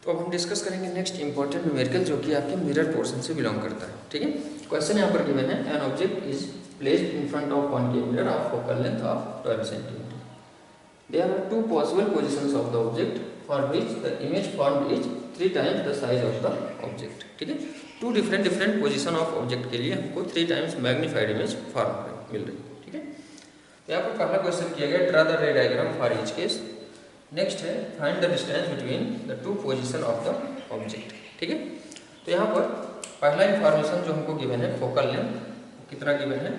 तो अब हम डिस्कस करेंगे नेक्स्ट इंपॉर्टेंट न्यूमेरिकल जो कि आपके मिरर पोर्शन से बिलोंग करता है। ठीक है, क्वेश्चन यहाँ पर गिवन है, an object is placed in front of concave mirror of focal length of 12 centimetre. There are two possible positions of the object for which the image formed is 3 times the size of the object. ठीक है, two different position of object के लिए हमको 3 times magnified image form मिल रही है। ठीक है, तो यहाँ पर पहला क्वेश्चन किया गया, draw the ray diagram for each case. Next है, find the distance between the two position of the object. ठीक है, तो यहाँ पर पहला इंफॉर्मेशन जो हमको गिवन है, फोकल लेंथ कितना गिवन है,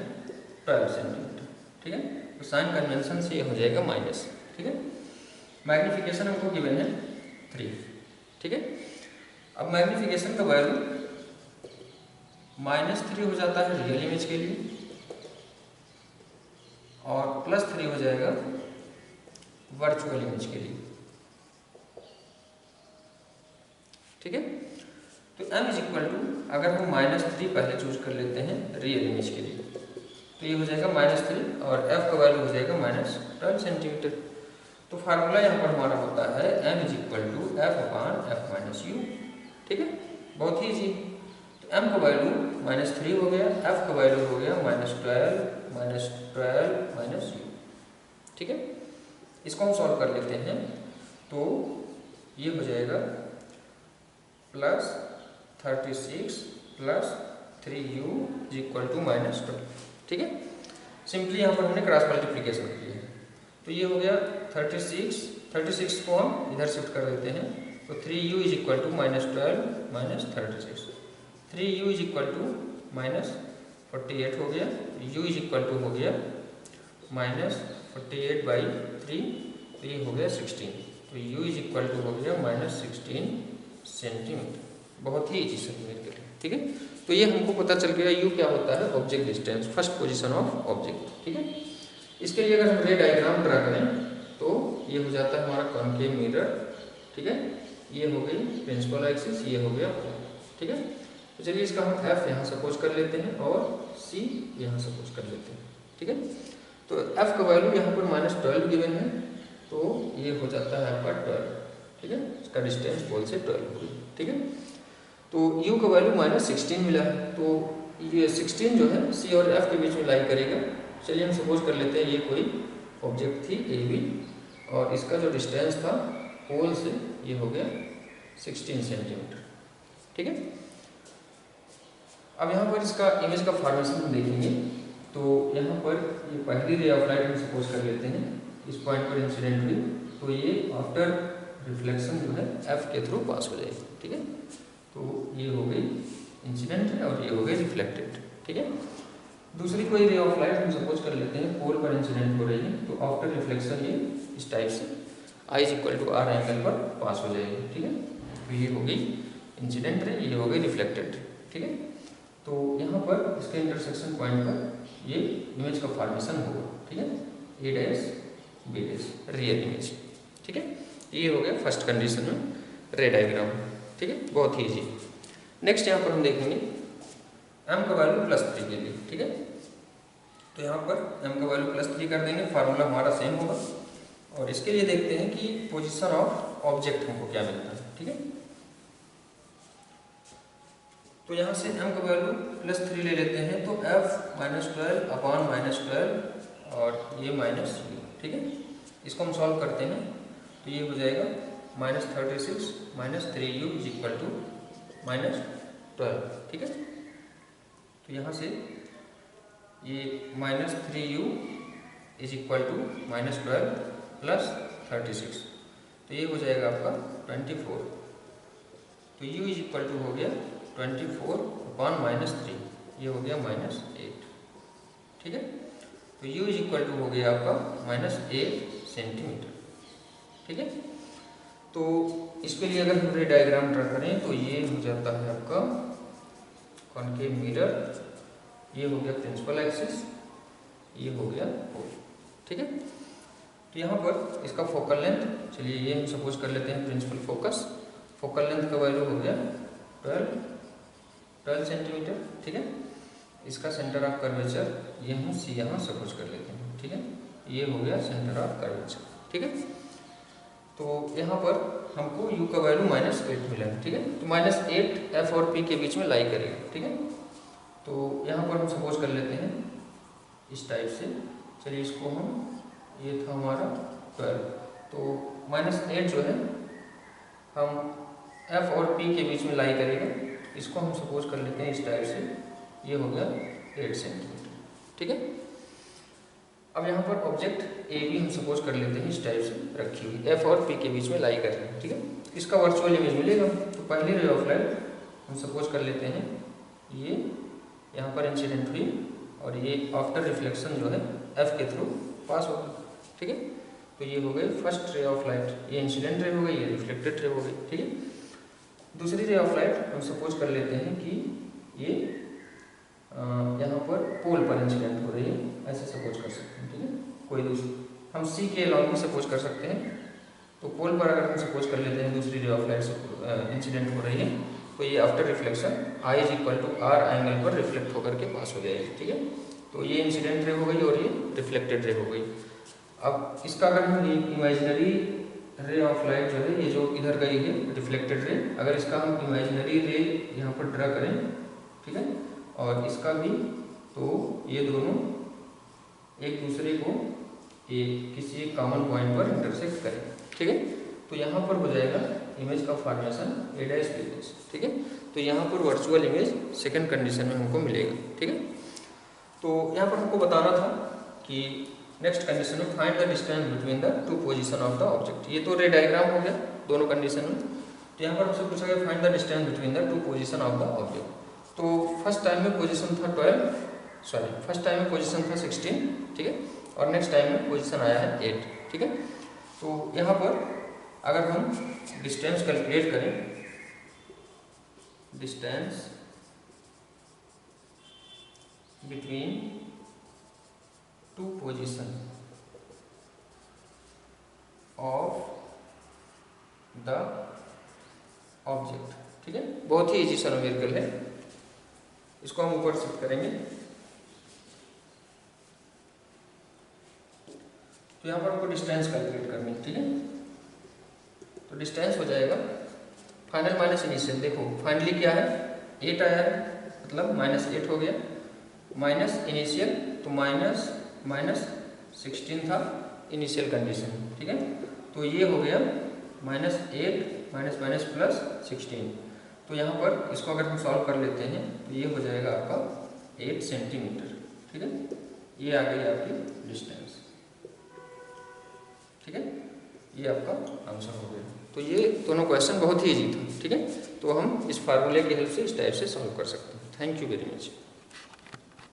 12 सेंटीमीटर। ठीक है, तो साइन कन्वेंशन से ये हो जाएगा माइनस। ठीक है, मैग्नीफिकेशन हमको गिवन है 3। ठीक है, अब मैग्नीफिकेशन का वैल्यू -3 हो जाता है रियल इमेज के लिए और +3 हो जाएगा वर्चुअल इमेज के लिए। ठीक है, तो m इज इक्वल टू, अगर हम -3 पहले चूज कर लेते हैं रियल इमेज के लिए, तो ये हो जाएगा -3 और f का वैल्यू हो जाएगा -12 सेंटीमीटर। तो फार्मूला यहाँ पर हमारा होता है m is equal to f/f - u। ठीक है, बहुत ही इजी। तो m का वैल्यू -3 हो गया, f का वैल्यू हो गया -12 - u। ठीक है, इसको हम सॉल्व कर लेते हैं, तो ये हो जाएगा +36 + 3u इज इक्वल टू -12। ठीक है, सिंपली यहाँ पर हमने क्रॉस मल्टीप्लिकेशन किया है, तो ये हो गया 36 को हम इधर शिफ्ट कर देते हैं, तो 3u is equal to -12 - 36, 3u is equal to -48 हो गया, u इज इक्वल टू हो गया -48/3, तो ये हो गया 16, तो u इज इक्वल टू हो गया -16 सेंटीमीटर। बहुत ही इजी न्यूमेरिकल है। ठीक है, तो ये हमको पता चल गया u क्या होता है, object distance, first position of object. ठीक है, इसके लिए अगर हम रे डायग्राम ड्रा करें तो ये हो जाता है हमारा कॉनकेव मिरर। ठीक है, ये हो गई प्रिंसिपल एक्सिस, ये हो गया। ठीक है, तो चलिए इसका हम f यहाँ सपोज कर लेते हैं और c यहाँ सपोज कर लेते हैं। ठीक है, तो f का वैल्यू यहाँ पर -12 गिवन है, तो ये हो जाता है आपका 12। ठीक है, इसका डिस्टेंस पोल से 12 होगी। ठीक है, तो u का वैल्यू -16 मिला है, तो ये 16 जो है c और f के बीच में लाई करेगा। चलिए हम सपोज कर लेते हैं ये कोई ऑब्जेक्ट थी AB और इसका जो डिस्टेंस था पोल से ये हो गया 16 सेंटीमीटर। ठीक है, अब यहाँ पर इसका इमेज का फॉर्मेशन हम देखेंगे, तो यहाँ पर ये पहली रे ऑफ लाइट हम सपोज कर लेते हैं, इस पॉइंट पर इंसिडेंट हुई, तो ये आफ्टर रिफ्लेक्शन जो है f के थ्रू पास हो जाएगी। ठीक है, तो ये हो गई इंसिडेंट है और ये हो गई रिफ्लेक्टेड। ठीक है, दूसरी कोई रे ऑफ लाइट हम सपोज कर लेते हैं, पोल पर इंसिडेंट हो रही है, तो आफ्टर रिफ्लेक्शन ये इस टाइप से I = R एंगल पर पास हो जाएगी। ठीक है, तो ये हो गई इंसिडेंट रे, ये हो गई रिफ्लेक्टेड। ठीक है, तो यहाँ पर इसके इंटरसेक्शन पॉइंट पर ये इमेज का फॉर्मेशन होगा। ठीक है, A' B' रियल इमेज। ठीक है, ये हो गया फर्स्ट कंडीशन में रे डायग्राम। ठीक है, बहुत ही ईजी। नेक्स्ट यहाँ पर हम देखेंगे m का वैल्यू +3 के लिए। ठीक है, तो यहाँ पर m का वैल्यू +3 कर देंगे, फार्मूला हमारा सेम होगा, और इसके लिए देखते हैं कि पोजीशन ऑफ ऑब्जेक्ट हमको क्या मिलता है। ठीक है, तो यहाँ से m का वैल्यू +3 ले लेते हैं, तो f -12/-12 और ये -u। ठीक है, इसको हम सॉल्व करते हैं, तो ये हो जाएगा -36 - 3u इज इक्वल टू -12। ठीक है, तो यहाँ से ये -3u इज इक्वल टू -12 + 36, तो ये हो जाएगा आपका 24, तो u इज इक्वल टू हो गया 24/-3, ये हो गया -8। ठीक है, तो u इज इक्वल टू हो गया आपका -8 सेंटीमीटर। ठीक है, तो इसके लिए अगर हम रे डायग्राम ड्रा करें तो ये हो जाता है आपका कॉनकेव मिरर, ये हो गया प्रिंसिपल एक्सिस, ये हो गया पोल। ठीक है, तो यहाँ पर इसका फोकल लेंथ, चलिए ये हम सपोज कर लेते हैं प्रिंसिपल फोकस, फोकल लेंथ का वैल्यू हो गया 12 सेंटीमीटर। ठीक है, इसका सेंटर ऑफ कर्वेचर ये हम C यहाँ सपोज कर लेते हैं। ठीक है, ये हो गया सेंटर ऑफ कर्वेचर। ठीक है, तो यहाँ पर हमको u का वैल्यू -8 मिला है, ठीक है। तो -8 f और p के बीच में लाई करेगा, ठीक है। तो यहाँ पर हम सपोज कर लेते हैं इस टाइप से, चलिए इसको हम, ये था हमारा 12, तो -8 जो है हम f और p के बीच में लाई करेगा, इसको हम सपोज कर लेते हैं इस टाइप से, ये हो गया 8 सेंटीमीटर, ठीक है। अब यहाँ पर ऑब्जेक्ट ए भी हम सपोज कर लेते हैं इस टाइप से रखी हुई, एफ और पी के बीच में लाई कर रहे हैं, ठीक है। इसका वर्चुअल इमेज मिलेगा। तो पहली रे ऑफ लाइट हम सपोज कर लेते हैं ये यहाँ पर इंसिडेंट हुई और ये आफ्टर रिफ्लेक्शन जो है एफ के थ्रू पास होगी, ठीक है। तो ये हो गई फर्स्ट रे ऑफ लाइट, ये इंसिडेंट रे हो गई, ये रिफ्लेक्टेड रे हो गई, ठीक है। दूसरी रे ऑफ लाइट हम सपोज कर लेते हैं कि ये यहाँ पर पोल पर इंसिडेंट हो रही है, ऐसे सपोज कर सकते हैं, ठीक है। कोई दूसरी हम सी के अलॉन्ग में सपोज कर सकते हैं। तो पोल पर अगर हम सपोज कर लेते हैं दूसरी रे ऑफ लाइट इंसिडेंट हो रही है, तो ये after reflection I = R angle पर रिफ्लेक्ट होकर के पास हो जाएगी, ठीक है। तो ये इंसिडेंट रे हो गई और ये रिफ्लेक्टेड रे हो गई। अब इसका अगर हम इमेजिनरी रे ऑफ लाइट जो है, ये जो इधर गई है रिफ्लेक्टेड रे, अगर इसका हम इमेजिनरी रे यहाँ पर ड्रा करें, ठीक है, और इसका भी, तो ये दोनों एक दूसरे को किसी एक कॉमन पॉइंट पर इंटरसेक्ट करें, ठीक है। तो यहाँ पर हो जाएगा इमेज का फॉर्मेशन A' B', ठीक है। तो यहाँ पर वर्चुअल इमेज सेकंड कंडीशन में हमको मिलेगा, ठीक है। तो यहाँ पर हमको बताना था कि नेक्स्ट कंडीशन में find the distance between the to position of the object. ये तो रे डायग्राम हो गया दोनों कंडीशन में। तो यहाँ पर हमसे पूछा गया find the distance between the to position of the object. तो फर्स्ट टाइम में पोजीशन था 16, ठीक है, और नेक्स्ट टाइम में पोजीशन आया है 8, ठीक है। तो यहाँ पर अगर हम डिस्टेंस कैलकुलेट करें, distance between two position of the object, ठीक है, बहुत ही इजी सा न्यूमेरिकल है। इसको हम ऊपर शिफ्ट करेंगे, तो यहाँ पर हमको डिस्टेंस कैलकुलेट करनी है, ठीक है। तो डिस्टेंस हो जाएगा फाइनल माइनस इनिशियल। देखो फाइनली क्या है, 8 आया है, मतलब -8 हो गया, माइनस इनिशियल, तो -16 था इनिशियल कंडीशन, ठीक है। तो ये हो गया -8 +16। तो यहाँ पर इसको अगर हम सॉल्व कर लेते हैं तो ये हो जाएगा आपका 8 सेंटीमीटर, ठीक है। ये आ गई आपकी डिस्टेंस, ठीक है, ये आपका आंसर हो गया। तो ये दोनों क्वेश्चन बहुत ही इजी था, ठीक है। तो हम इस फार्मूले की हेल्प से इस टाइप से सॉल्व कर सकते हैं। Thank you very much.